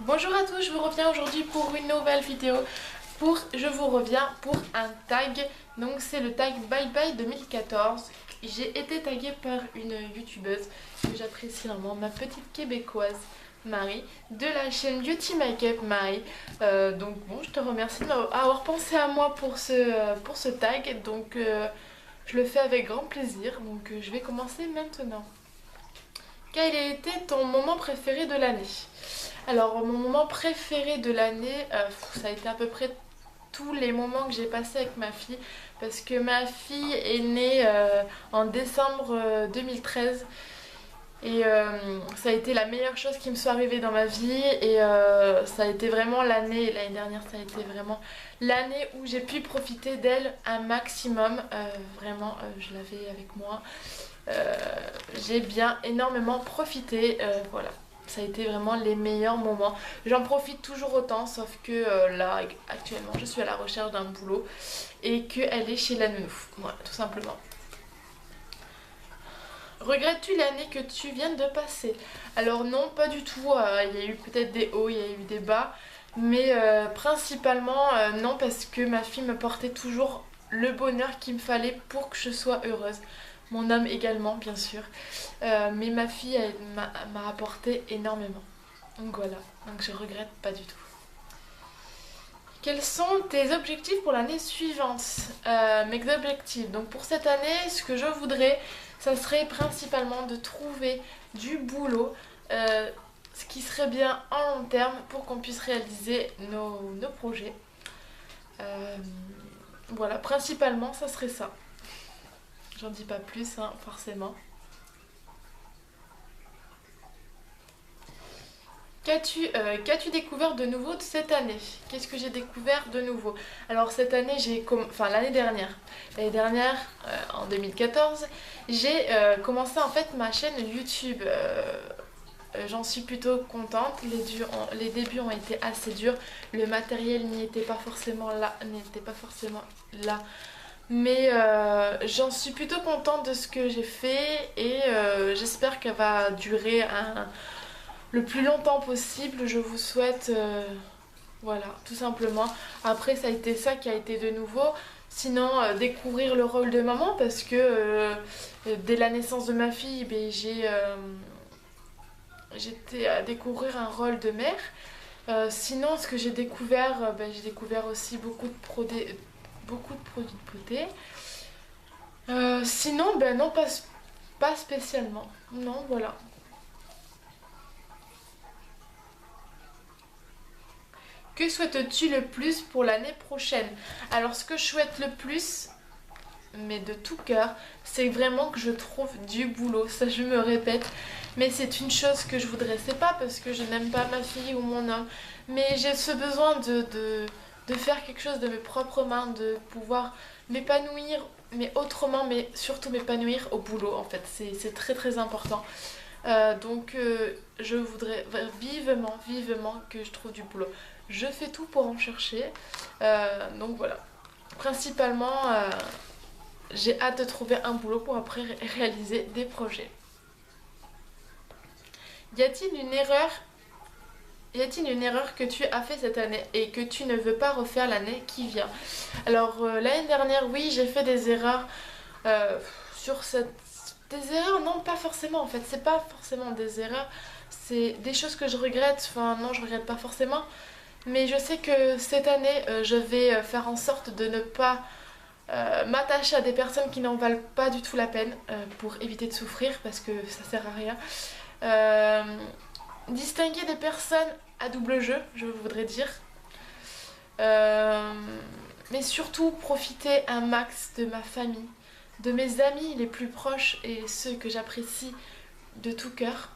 Bonjour à tous, je vous reviens aujourd'hui pour une nouvelle vidéo. Je vous reviens pour un tag. Donc c'est le tag Bye Bye 2014. J'ai été taguée par une youtubeuse que j'apprécie vraiment, ma petite québécoise Marie, de la chaîne Beauty Makeup Marie. Donc bon, je te remercie d'avoir pensé à moi pour ce tag. Donc je le fais avec grand plaisir. Donc je vais commencer maintenant. Quel a été ton moment préféré de l'année? Alors, mon moment préféré de l'année, ça a été à peu près tous les moments que j'ai passés avec ma fille. Parce que ma fille est née en décembre 2013. Et ça a été la meilleure chose qui me soit arrivée dans ma vie. Et ça a été vraiment l'année dernière, ça a été vraiment l'année où j'ai pu profiter d'elle un maximum. Vraiment, je l'avais avec moi. Euh, j'ai bien énormément profité. Voilà. Ça a été vraiment les meilleurs moments. J'en profite toujours autant, sauf que là, actuellement, je suis à la recherche d'un boulot et qu'elle est chez la nounou. Voilà, tout simplement. Regrettes-tu l'année que tu viens de passer? Alors non, pas du tout. Il y a eu peut-être des hauts, il y a eu des bas. Mais principalement, non, parce que ma fille me portait toujours le bonheur qu'il me fallait pour que je sois heureuse. Mon homme également, bien sûr. Mais ma fille, elle m'a apporté énormément. Donc voilà, donc je regrette pas du tout. Quels sont tes objectifs pour l'année suivante? Mes objectifs. Donc pour cette année, ce que je voudrais, ça serait principalement de trouver du boulot, ce qui serait bien en long terme pour qu'on puisse réaliser nos projets. Euh, voilà, principalement, ça serait ça. J'en dis pas plus, hein, forcément. Qu'as-tu découvert de nouveau de cette année? Qu'est-ce que j'ai découvert de nouveau? Alors cette année, enfin l'année dernière, en 2014, j'ai commencé en fait ma chaîne YouTube. J'en suis plutôt contente. Les débuts ont été assez durs. Le matériel n'était pas forcément là. Mais j'en suis plutôt contente de ce que j'ai fait et j'espère qu'elle va durer le plus longtemps possible. Je vous souhaite, voilà, tout simplement. Après, ça a été ça qui a été de nouveau. Sinon, découvrir le rôle de maman parce que dès la naissance de ma fille, ben, j'étais à découvrir un rôle de mère. Sinon, ce que j'ai découvert, ben, j'ai découvert aussi beaucoup de produits de beauté. Sinon, ben non, pas spécialement. Non, voilà. Que souhaites-tu le plus pour l'année prochaine? Alors, ce que je souhaite le plus, mais de tout cœur, c'est vraiment que je trouve du boulot. Ça, je me répète, mais c'est une chose que je voudrais. C'est pas parce que je n'aime pas ma fille ou mon homme, mais j'ai ce besoin de faire quelque chose de mes propres mains, de pouvoir m'épanouir, mais autrement, mais surtout m'épanouir au boulot, en fait. C'est très très important. Donc je voudrais vivement, vivement que je trouve du boulot. Je fais tout pour en chercher. Donc voilà. Principalement, j'ai hâte de trouver un boulot pour après réaliser des projets. Y a-t-il une erreur Y a-t-il une erreur que tu as fait cette année et que tu ne veux pas refaire l'année qui vient? Alors l'année dernière, oui, j'ai fait des erreurs euh, sur cette... Des erreurs, non, pas forcément en fait. C'est pas forcément des erreurs. C'est des choses que je regrette. Enfin, non, je regrette pas forcément. Mais je sais que cette année, je vais faire en sorte de ne pas m'attacher à des personnes qui n'en valent pas du tout la peine pour éviter de souffrir parce que ça sert à rien. Euh, Distinguer des personnes à double jeu, je voudrais dire. Euh, mais surtout profiter un max de ma famille, de mes amis les plus proches et ceux que j'apprécie de tout cœur.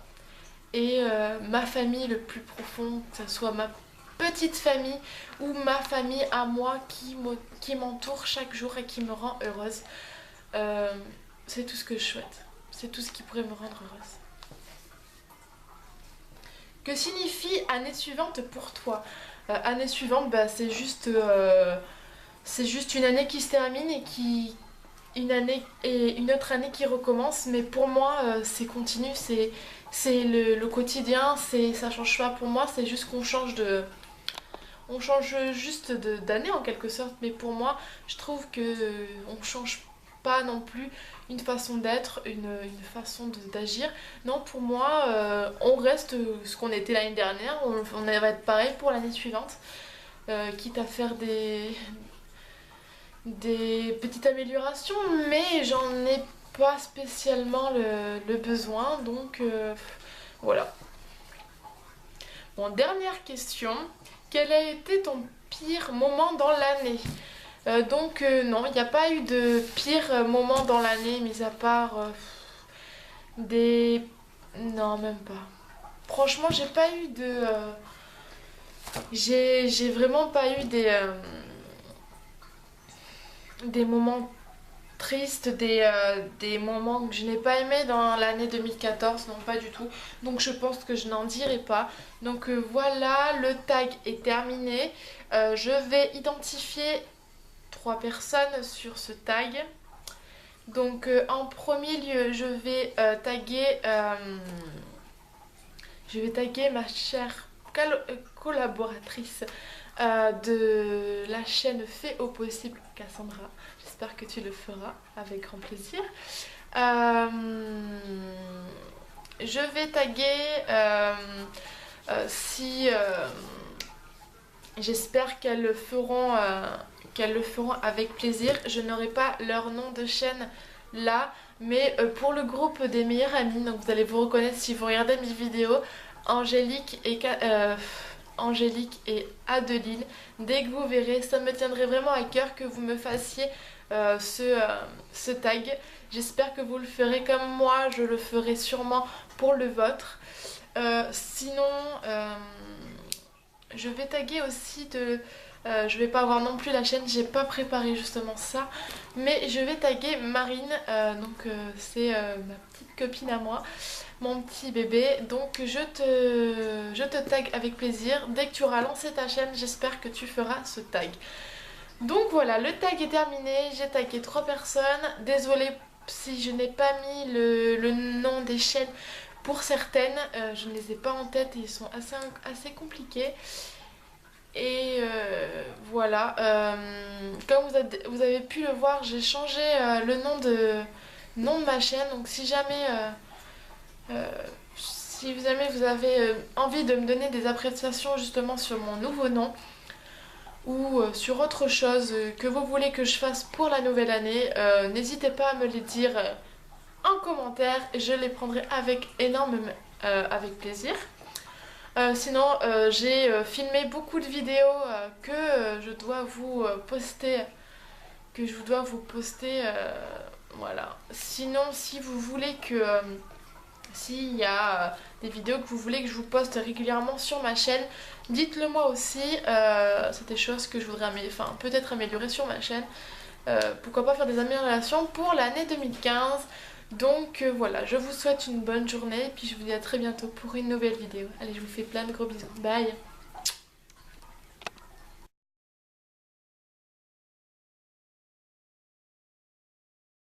Et ma famille le plus profond, que ce soit ma petite famille ou ma famille à moi qui m'entoure chaque jour et qui me rend heureuse. Euh, c'est tout ce que je souhaite. C'est tout ce qui pourrait me rendre heureuse. Que signifie année suivante pour toi? Année suivante, bah, c'est juste une année qui se termine et une autre année qui recommence, mais pour moi c'est continu, c'est le quotidien, ça change pas pour moi, c'est juste on change juste d'année en quelque sorte, mais pour moi je trouve que on change pas non plus une façon d'être, une façon d'agir. Non, pour moi on reste ce qu'on était l'année dernière, on va être pareil pour l'année suivante, quitte à faire des petites améliorations, mais j'en ai pas spécialement le besoin, donc voilà. Bon, dernière question. Quel a été ton pire moment dans l'année? Non, il n'y a pas eu de pire moment dans l'année, mis à part des... Non, même pas. Franchement, j'ai pas eu de... J'ai vraiment pas eu des moments tristes, des moments que je n'ai pas aimés dans l'année 2014, non pas du tout. Donc je pense que je n'en dirai pas. Donc voilà, le tag est terminé. Je vais identifier 3 personnes sur ce tag. Donc en premier lieu, je vais taguer ma chère collaboratrice de la chaîne Fait au possible, Cassandra. J'espère que tu le feras avec grand plaisir. Je vais taguer si j'espère qu'elles le feront avec plaisir. Je n'aurai pas leur nom de chaîne là, mais pour le groupe des meilleurs amis, donc vous allez vous reconnaître si vous regardez mes vidéos, Angélique et Adeline. Dès que vous verrez, ça me tiendrait vraiment à cœur que vous me fassiez ce tag. J'espère que vous le ferez comme moi, je le ferai sûrement pour le vôtre. Sinon, je vais taguer aussi je vais pas avoir non plus la chaîne, j'ai pas préparé justement ça, mais je vais taguer Marine, c'est ma petite copine à moi, mon petit bébé, donc je te tag avec plaisir. Dès que tu auras lancé ta chaîne, j'espère que tu feras ce tag. Donc voilà, le tag est terminé, j'ai tagué 3 personnes, désolée si je n'ai pas mis le nom des chaînes pour certaines, je ne les ai pas en tête et ils sont assez compliqués. Et voilà, comme vous avez pu le voir, j'ai changé le nom de ma chaîne, donc si jamais vous avez envie de me donner des appréciations justement sur mon nouveau nom, ou sur autre chose que vous voulez que je fasse pour la nouvelle année, n'hésitez pas à me les dire en commentaire, je les prendrai avec avec plaisir. Sinon, j'ai filmé beaucoup de vidéos que je dois vous poster, voilà. Sinon, si vous voulez s'il y a des vidéos que vous voulez que je vous poste régulièrement sur ma chaîne, dites-le moi aussi. C'est des choses que je voudrais peut-être améliorer sur ma chaîne. Pourquoi pas faire des améliorations pour l'année 2015. Donc voilà, je vous souhaite une bonne journée et puis je vous dis à très bientôt pour une nouvelle vidéo. Allez, je vous fais plein de gros bisous. Bye!